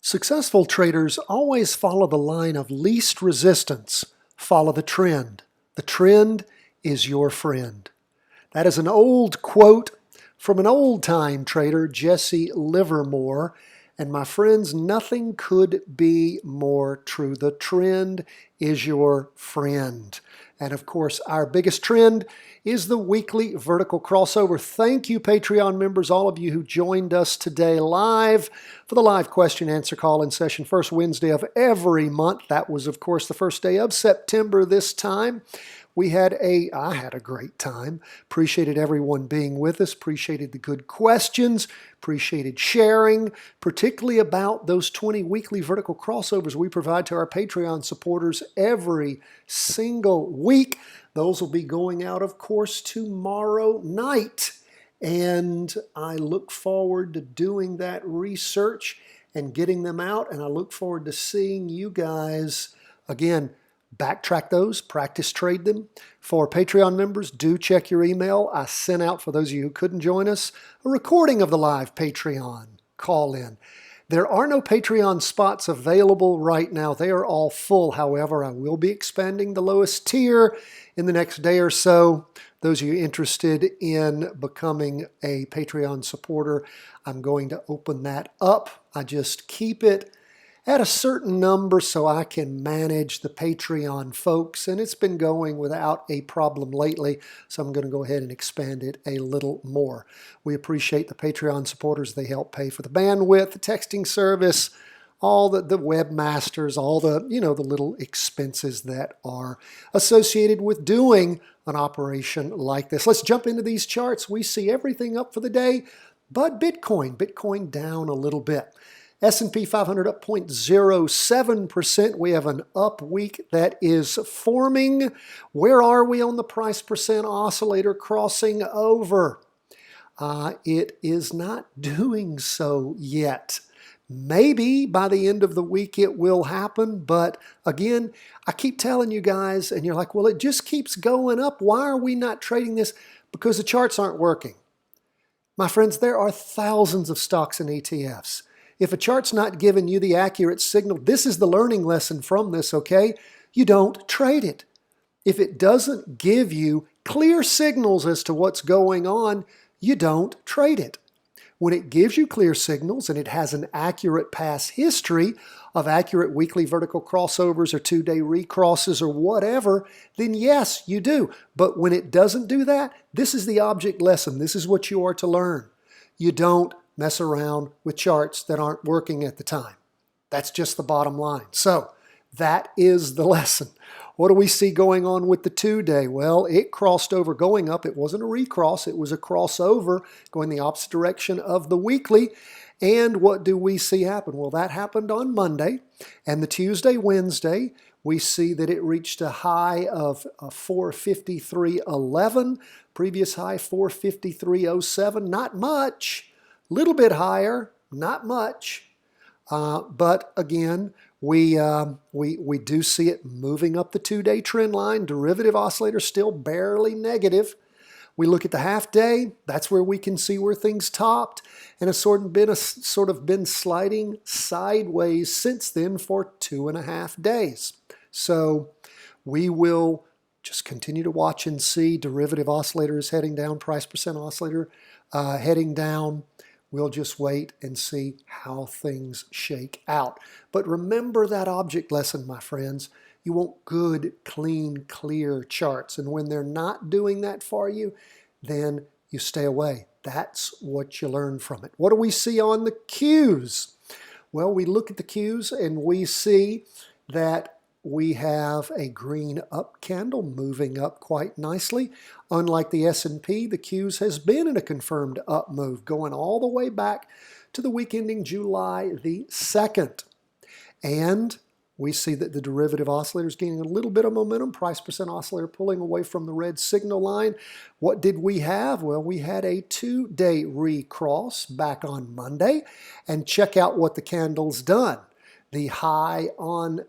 Successful traders always follow the line of least resistance. Follow the trend. The trend is your friend. That is an old quote from an old-time trader, Jesse Livermore. And my friends, nothing could be more true. The trend is your friend. And of course, our biggest trend is the weekly vertical crossover. Thank you, Patreon members, all of you who joined us today live for the live question answer call-in session, first Wednesday of every month. That was, of course, the first day of September this time. I had a great time. Appreciated everyone being with us. Appreciated the good questions. Appreciated sharing, particularly about those 20 weekly vertical crossovers we provide to our Patreon supporters every single week. Those will be going out, of course, tomorrow night. And I look forward to doing that research and getting them out. And I look forward to seeing you guys again. Backtrack those, practice trade them. For Patreon members, do check your email. I sent out, for those of you who couldn't join us, a recording of the live Patreon call-in. There are no Patreon spots available right now. They are all full. However, I will be expanding the lowest tier in the next day or so. Those of you interested in becoming a Patreon supporter, I'm going to open that up. I just keep it at a certain number so I can manage the Patreon folks, and it's been going without a problem lately, so I'm going to go ahead and expand it a little more. We appreciate the Patreon supporters. They help pay for the bandwidth, the texting service, all the webmasters, all the, the little expenses that are associated with doing an operation like this. Let's jump into these charts. We see everything up for the day, but Bitcoin down a little bit. S&P 500 up 0.07%. We have an up week that is forming. Where are we on the price percent oscillator crossing over? It is not doing so yet. Maybe by the end of the week it will happen, but again, I keep telling you guys, and you're like, well, it just keeps going up. Why are we not trading this? Because the charts aren't working. My friends, there are thousands of stocks and ETFs. If a chart's not giving you the accurate signal, this is the learning lesson from this, okay? You don't trade it. If it doesn't give you clear signals as to what's going on, you don't trade it. When it gives you clear signals and it has an accurate past history of accurate weekly vertical crossovers or two-day recrosses or whatever, then yes, you do. But when it doesn't do that, this is the object lesson. This is what you are to learn. You don't mess around with charts that aren't working at the time. That's just the bottom line. So that is the lesson. What do we see going on with the two-day? Well, it crossed over going up. It wasn't a recross. It was a crossover going the opposite direction of the weekly. And what do we see happen? Well, that happened on Monday. And the Tuesday, Wednesday, we see that it reached a high of 453.11. Previous high 453.07. Not much. Little bit higher, not much, but again, we do see it moving up the two-day trend line. Derivative oscillator still barely negative. We look at the half-day. That's where we can see where things topped, and it's sort of been sliding sideways since then for 2.5 days. So we will just continue to watch and see. Derivative oscillator is heading down. Price percent oscillator heading down. We'll just wait and see how things shake out. But remember that object lesson, my friends. You want good, clean, clear charts. And when they're not doing that for you, then you stay away. That's what you learn from it. What do we see on the Qs? Well, we look at the Qs and we see that we have a green up candle moving up quite nicely. Unlike the S&P, the Qs has been in a confirmed up move going all the way back to the week ending July the 2nd. And we see that the derivative oscillator is gaining a little bit of momentum. Price percent oscillator pulling away from the red signal line. What did we have? Well, we had a two-day recross back on Monday. And check out what the candle's done. The high on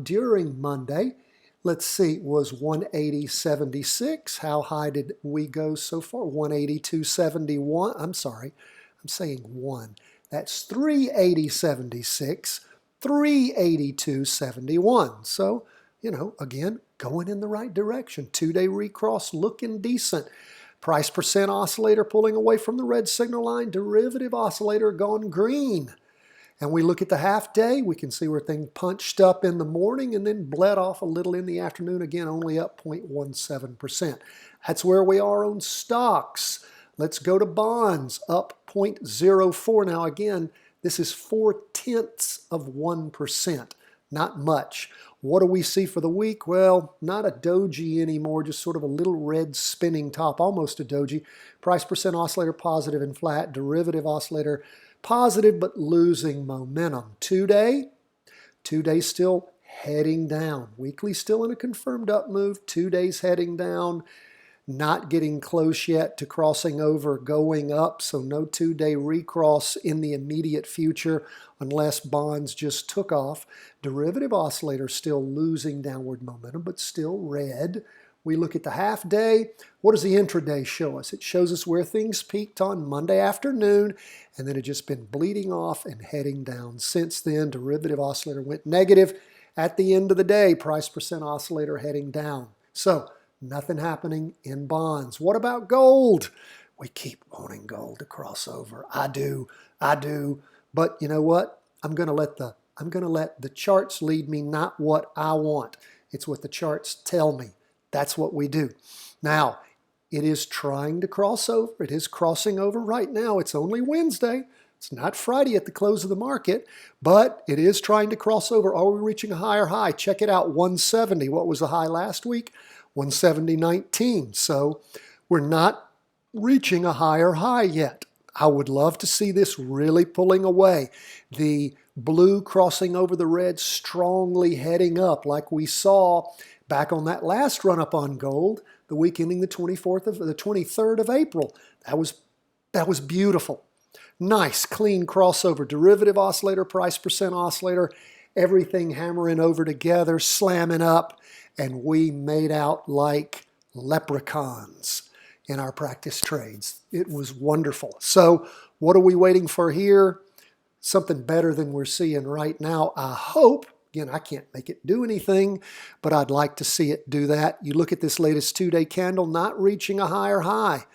during Monday, let's see, was 180.76. How high did we go so far? 182.71. I'm sorry, I'm saying 1. That's 380.76, 382.71. So, again, going in the right direction. 2-day recross looking decent. Price percent oscillator pulling away from the red signal line. Derivative oscillator gone green. And we look at the half day, we can see where things punched up in the morning and then bled off a little in the afternoon, again, only up 0.17%. That's where we are on stocks. Let's go to bonds, up 0.04. Now again, this is 0.4%, not much. What do we see for the week? Well, not a doji anymore, just sort of a little red spinning top, almost a doji. Price percent oscillator positive and flat, derivative oscillator positive but losing momentum. 2-day still heading down. Weekly still in a confirmed up move. 2 days heading down. Not getting close yet to crossing over, going up. So no 2-day recross in the immediate future unless bonds just took off. Derivative oscillator still losing downward momentum, but still red. We look at the half day. What does the intraday show us? It shows us where things peaked on Monday afternoon, and then it just been bleeding off and heading down. Since then, derivative oscillator went negative. At the end of the day, price percent oscillator heading down. So nothing happening in bonds. What about gold? We keep wanting gold to cross over. I do. But you know what? I'm going to let the charts lead me, not what I want. It's what the charts tell me. That's what we do. Now, it is trying to cross over. It is crossing over right now. It's only Wednesday. It's not Friday at the close of the market, but it is trying to cross over. Are we reaching a higher high? Check it out, 170. What was the high last week? 170.19. So we're not reaching a higher high yet. I would love to see this really pulling away. The blue crossing over the red, strongly heading up like we saw back on that last run up on gold, the week ending the 23rd of April. That was beautiful. Nice, clean crossover. Derivative oscillator, price percent oscillator, everything hammering over together, slamming up, and we made out like leprechauns in our practice trades. It was wonderful. So what are we waiting for here? Something better than we're seeing right now, I hope. Again, I can't make it do anything, but I'd like to see it do that. You look at this latest 2-day candle, not reaching a higher high.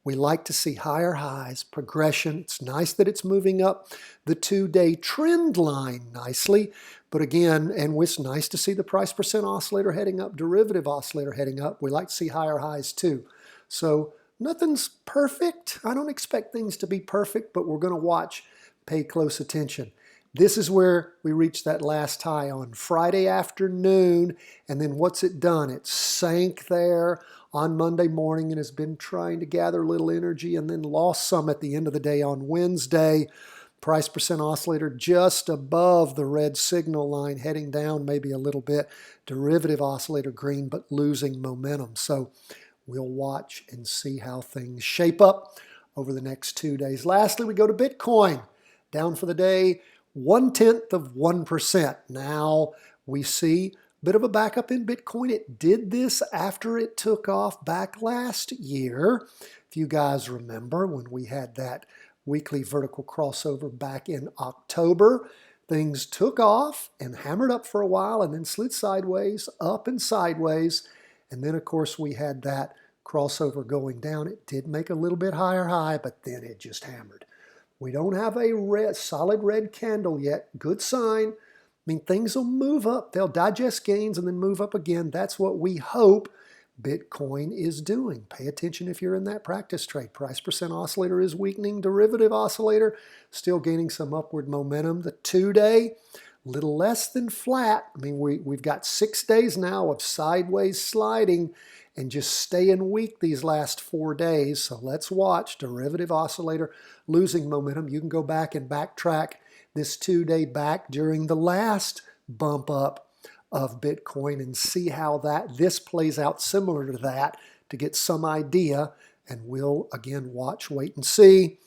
We like to see higher highs, progression. It's nice that it's moving up the 2-day trend line nicely. But again, and it's nice to see the price percent oscillator heading up, derivative oscillator heading up. We like to see higher highs too. So nothing's perfect. I don't expect things to be perfect, but we're going to watch, pay close attention. This is where we reached that last high on Friday afternoon, and then what's it done? It sank there on Monday morning and has been trying to gather a little energy and then lost some at the end of the day on Wednesday. Price percent oscillator just above the red signal line, heading down maybe a little bit. Derivative oscillator green, but losing momentum. So we'll watch and see how things shape up over the next 2 days. Lastly, we go to Bitcoin. Down for the day, 0.1%. Now we see a bit of a backup in Bitcoin. It did this after it took off back last year. If you guys remember when we had that weekly vertical crossover back in October, things took off and hammered up for a while and then slid sideways, up and sideways. And then, of course, we had that crossover going down. It did make a little bit higher high, but then it just hammered. We don't have a solid red candle yet. Good sign. I mean, things will move up. They'll digest gains and then move up again. That's what we hope Bitcoin is doing. Pay attention if you're in that practice trade. Price percent oscillator is weakening. Derivative oscillator still gaining some upward momentum. The 2-day, a little less than flat. I mean, we've got 6 days now of sideways sliding and just staying weak these last 4 days. So let's watch. Derivative oscillator losing momentum. You can go back and backtrack this 2-day back during the last bump up of Bitcoin and see how this plays out similar to that to get some idea. And we'll, again, watch, wait, and see.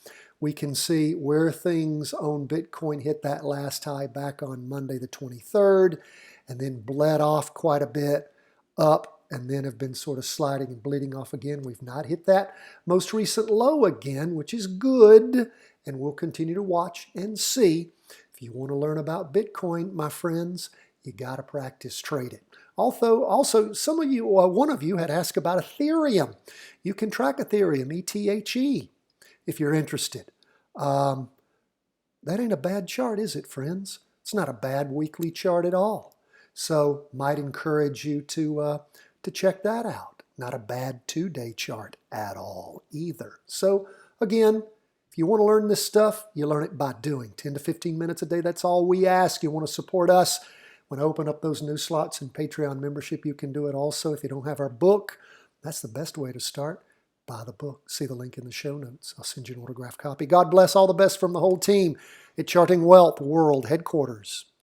We can see where things on Bitcoin hit that last high back on Monday the 23rd and then bled off quite a bit up and then have been sort of sliding and bleeding off again. We've not hit that most recent low again, which is good. and we'll continue to watch and see. If you want to learn about Bitcoin, my friends, you got to practice trading. Also, some of you, one of you had asked about Ethereum. You can track Ethereum, ETHE, if you're interested. That ain't a bad chart, is it, friends? It's not a bad weekly chart at all. So might encourage you to check that out. Not a bad 2-day chart at all either. So again, if you want to learn this stuff, you learn it by doing. 10 to 15 minutes a day, that's all we ask. You want to support us, when I open up those new slots in Patreon membership, you can do it also. If you don't have our book, that's the best way to start. Buy the book. See the link in the show notes. I'll send you an autographed copy. God bless. All the best from the whole team at Charting Wealth World Headquarters.